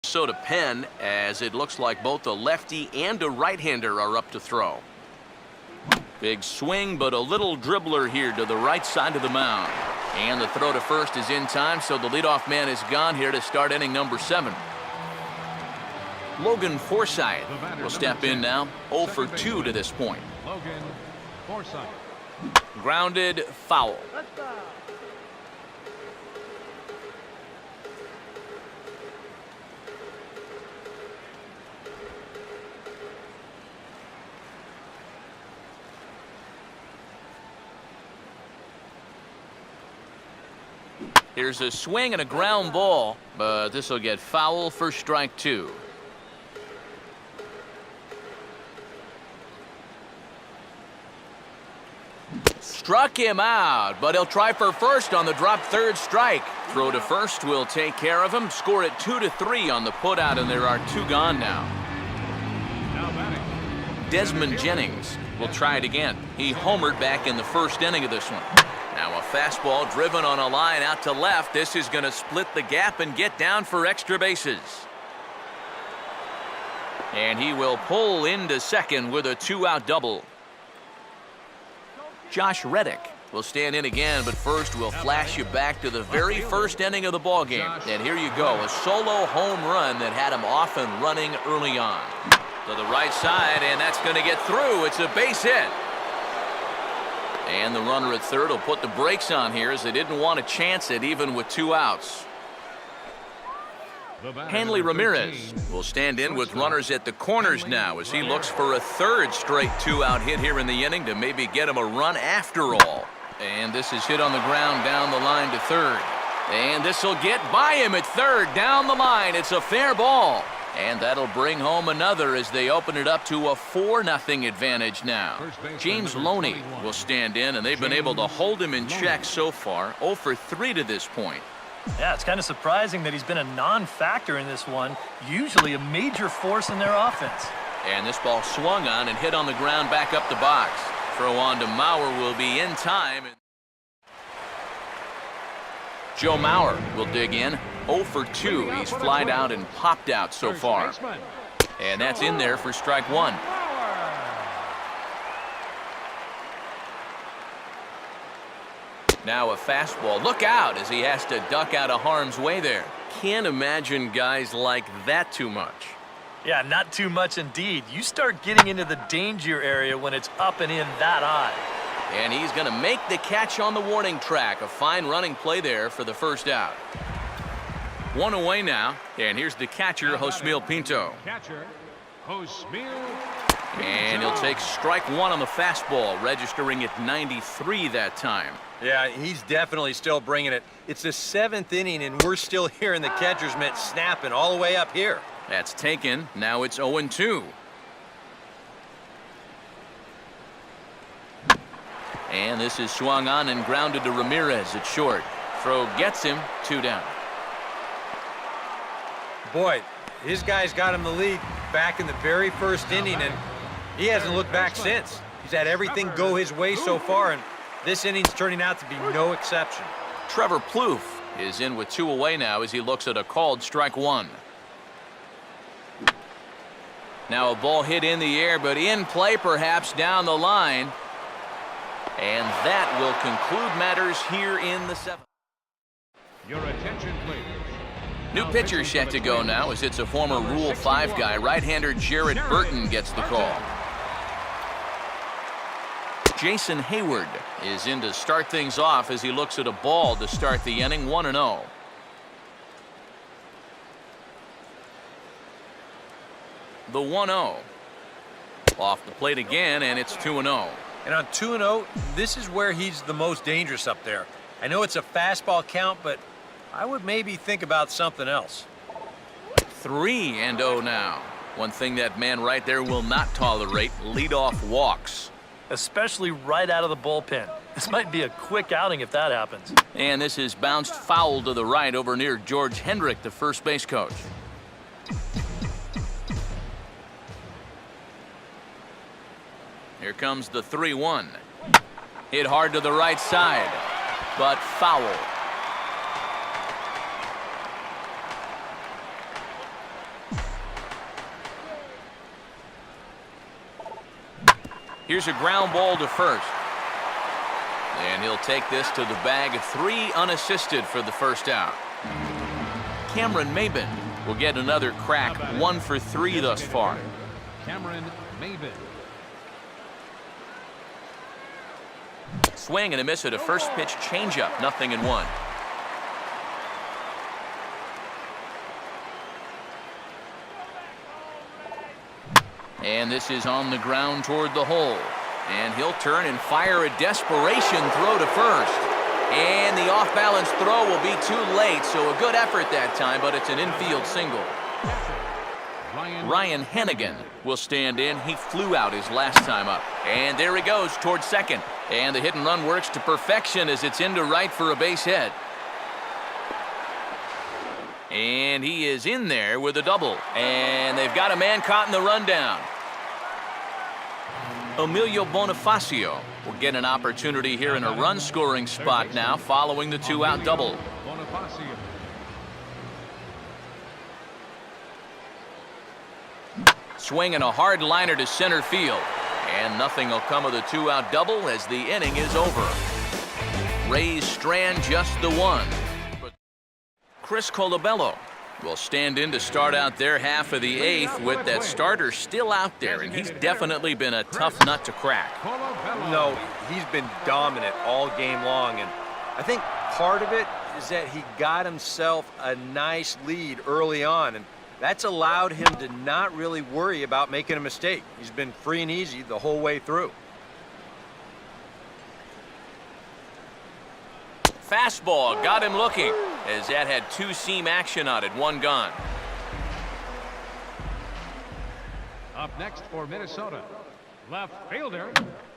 So to Penn, as it looks like both a lefty and a right-hander are up to throw. Big swing, but a little dribbler here to the right side of the mound. And the throw to first is in time, so the leadoff man is gone here to start inning number 7. Logan Forsythe will step in now, 0 for 2 to this point. Logan Forsythe. Grounded, foul. Here's a swing and a ground ball, but this will get foul for strike 2. Struck him out, but he'll try for first on the drop third strike. Throw to first will take care of him. Score it 2-3 on the putout, and there are 2 gone now. Desmond Jennings will try it again. He homered back in the first inning of this one. Now a fastball driven on a line out to left. This is going to split the gap and get down for extra bases. And he will pull into second with a 2-out double. Josh Reddick will stand in again, but first we'll flash you back to the very first inning of the ballgame. And here you go, a solo home run that had him off and running early on. To the right side, and that's going to get through. It's a base hit. And the runner at third will put the brakes on here as they didn't want to chance it even with 2 outs. Hanley Ramirez will stand in with runners at the corners now as he looks for a third straight 2-out hit here in the inning to maybe get him a run after all. And this is hit on the ground down the line to third. And this will get by him at third down the line. It's a fair ball. And that'll bring home another as they open it up to a 4-0 advantage now. James Loney will stand in, and they've been able to hold him in check so far. 0 for 3 to this point. Yeah, it's kind of surprising that he's been a non-factor in this one. Usually a major force in their offense. And this ball swung on and hit on the ground back up the box. Throw on to Mauer will be in time. Joe Mauer will dig in. 0 for 2. He's flied out and popped out so far. And that's in there for strike 1. Now a fastball. Look out as he has to duck out of harm's way there. Can't imagine guys like that too much. Yeah, not too much indeed. You start getting into the danger area when it's up and in that high. And he's going to make the catch on the warning track. A fine running play there for the first out. 1 away now, and here's the catcher, Josmil Pinto. Catcher, Josmil. And he'll take strike 1 on the fastball, registering at 93 that time. Yeah, he's definitely still bringing it. It's the 7th inning, and we're still hearing the catcher's mitt snapping all the way up here. That's taken. Now it's 0-2. And this is swung on and grounded to Ramirez at short. Throw gets him, 2 down. Boy, his guys got him the lead back in the very first inning, and he hasn't looked back since. He's had everything go his way so far, and this inning's turning out to be no exception. Trevor Plouffe is in with 2 away now as he looks at a called strike 1. Now a ball hit in the air, but in play perhaps down the line. And that will conclude matters here in the 7th. Your attention, please. New pitcher set to go now as it's a former Rule 5 guy. Right-hander Jared Burton gets the call. Jason Hayward is in to start things off as he looks at a ball to start the inning, 1-0. The 1-0. Off the plate again, and it's 2-0. And on 2-0, this is where he's the most dangerous up there. I know it's a fastball count, but I would maybe think about something else. 3-0 now. One thing that man right there will not tolerate, leadoff walks. Especially right out of the bullpen. This might be a quick outing if that happens. And this is bounced foul to the right over near George Hendrick, the first base coach. Here comes the 3-1. Hit hard to the right side, but foul. Here's a ground ball to first. And he'll take this to the bag. 3 unassisted for the first out. Cameron Maben will get another crack. 1 for 3 thus far. Cameron Maben. Swing and a miss at a first pitch changeup. 0-1. And this is on the ground toward the hole. And he'll turn and fire a desperation throw to first. And the off-balance throw will be too late, so a good effort that time, but it's an infield single. Ryan Hennigan will stand in. He flew out his last time up. And there he goes towards second. And the hit and run works to perfection as it's into right for a base hit. And he is in there with a double. And they've got a man caught in the rundown. Emilio Bonifacio will get an opportunity here in a run-scoring spot now following the 2-out double. Bonifacio. Swing and a hard liner to center field. And nothing will come of the 2-out double as the inning is over. Rays strand just the 1. But Chris Colabello will stand in to start out their half of the 8th with that starter still out there, and he's definitely been a tough nut to crack. No, he's been dominant all game long, and I think part of it is that he got himself a nice lead early on, and that's allowed him to not really worry about making a mistake. He's been free and easy the whole way through. Fastball got him looking as that had 2-seam action on it. 1 gone. Up next for Minnesota, left fielder.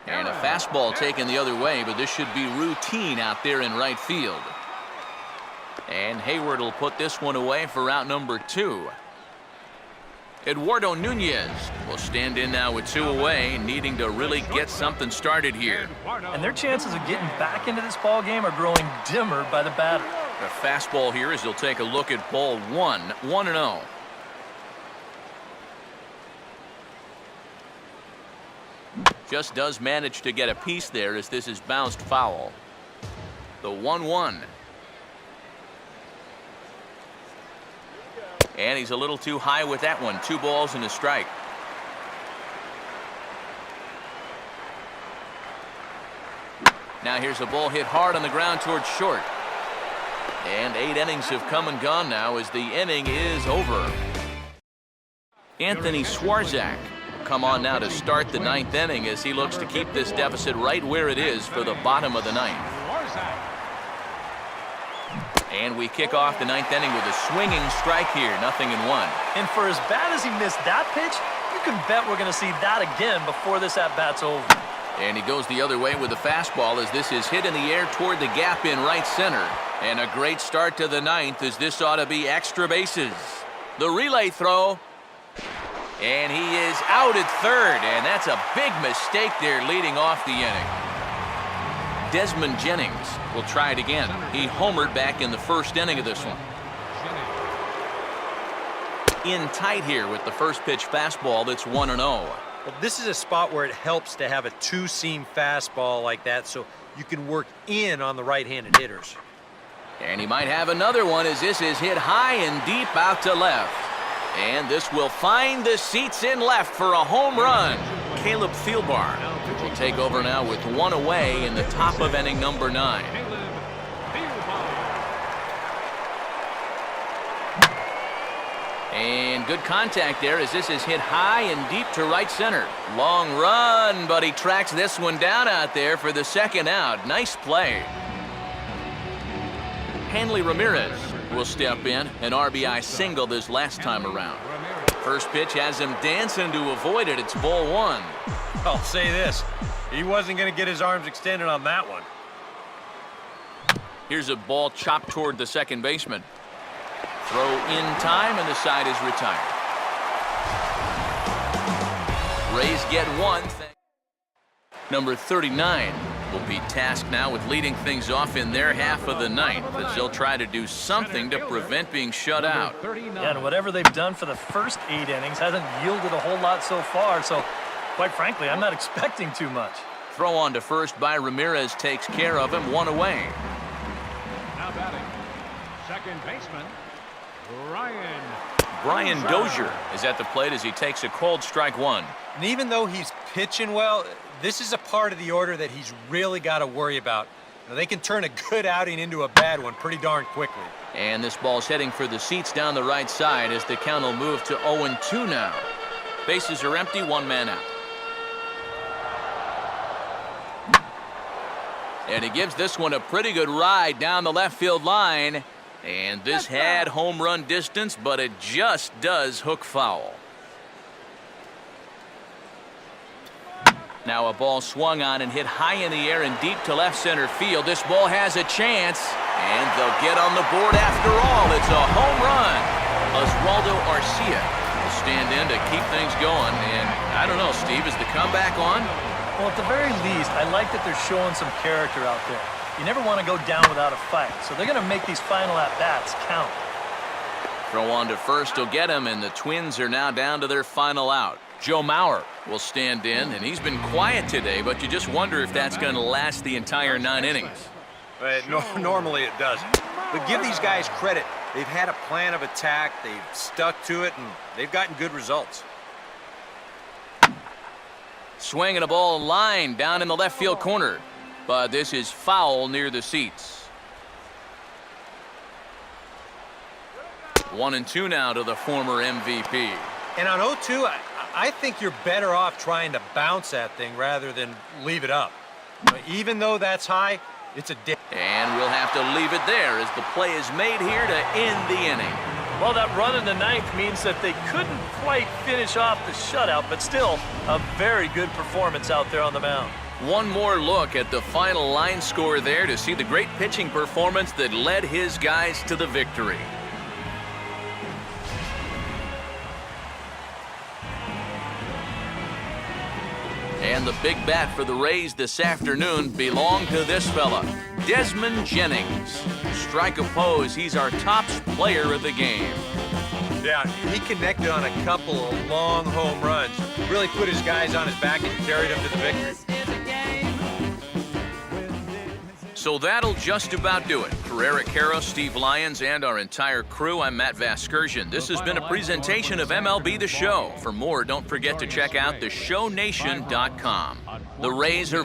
And a fastball taken the other way, but this should be routine out there in right field. And Hayward will put this one away for out number 2. Eduardo Nunez will stand in now with 2 away, needing to really get something started here. And their chances of getting back into this ball game are growing dimmer by the batter. A fastball here as he'll take a look at ball 1, 1-0. Just does manage to get a piece there as this is bounced foul. The 1-1. And he's a little too high with that one. 2 balls and a strike. Now here's a ball hit hard on the ground towards short. And 8 innings have come and gone now as the inning is over. Anthony Swarzak will come on now to start the 9th inning as he looks to keep this deficit right where it is for the bottom of the 9th. And we kick off the 9th inning with a swinging strike here. 0-1. And for as bad as he missed that pitch, you can bet we're going to see that again before this at-bat's over. And he goes the other way with the fastball as this is hit in the air toward the gap in right center. And a great start to the 9th as this ought to be extra bases. The relay throw. And he is out at third. And that's a big mistake there leading off the inning. Desmond Jennings will try it again. He homered back in the first inning of this one. In tight here with the first pitch fastball that's 1-0. Well, this is a spot where it helps to have a 2-seam fastball like that so you can work in on the right-handed hitters. And he might have another one as this is hit high and deep out to left. And this will find the seats in left for a home run. Caleb Thielbar will take over now with 1 away in the top of inning number 9. And good contact there as this is hit high and deep to right center. Long run, but he tracks this one down out there for the 2nd out. Nice play. Hanley Ramirez will step in, an RBI single this last time around. First pitch has him dancing to avoid it. It's ball 1. I'll say this, he wasn't going to get his arms extended on that one. Here's a ball chopped toward the second baseman. Throw in time and the side is retired. Rays get 1. Number 39 will be tasked now with leading things off in their half of the 9th as they'll try to do something to prevent being shut out. Yeah, and whatever they've done for the first 8 innings hasn't yielded a whole lot so far. So quite frankly, I'm not expecting too much. Throw on to first by Ramirez takes care of him, 1 away. Now batting, second baseman, Brian Dozier is at the plate as he takes a cold strike 1. And even though he's pitching well, this is a part of the order that he's really got to worry about. Now, they can turn a good outing into a bad one pretty darn quickly. And this ball's heading for the seats down the right side as the count will move to 0-2 now. Bases are empty, 1 man out. And he gives this one a pretty good ride down the left field line. And this had home run distance, but it just does hook foul. Now a ball swung on and hit high in the air and deep to left center field. This ball has a chance, and they'll get on the board after all. It's a home run. Oswaldo Arcia will stand in to keep things going. And I don't know, Steve, is the comeback on? Well, at the very least, I like that they're showing some character out there. You never want to go down without a fight, so they're going to make these final at-bats count. Throw on to first will get him, and the Twins are now down to their final out. Joe Mauer will stand in, and he's been quiet today, but you just wonder if that's going to last the entire 9 innings. Normally it doesn't. But give these guys credit. They've had a plan of attack, they've stuck to it, and they've gotten good results. Swinging a ball line down in the left field corner. But this is foul near the seats. 1-2 now to the former MVP. And on 0-2, I think you're better off trying to bounce that thing rather than leave it up. Even though that's high, it's a and we'll have to leave it there as the play is made here to end the inning. Well, that run in the 9th means that they couldn't quite finish off the shutout, but still a very good performance out there on the mound. One more look at the final line score there to see the great pitching performance that led his guys to the victory. And the big bat for the Rays this afternoon belonged to this fella, Desmond Jennings. Strike a pose, he's our top player of the game. Yeah, he connected on a couple of long home runs. Really put his guys on his back and carried them to the victory. So that'll just about do it. For Eric Harrow, Steve Lyons, and our entire crew, I'm Matt Vasgersian. This has been a presentation of MLB The Show. For more, don't forget to check out theshownation.com. The Rays are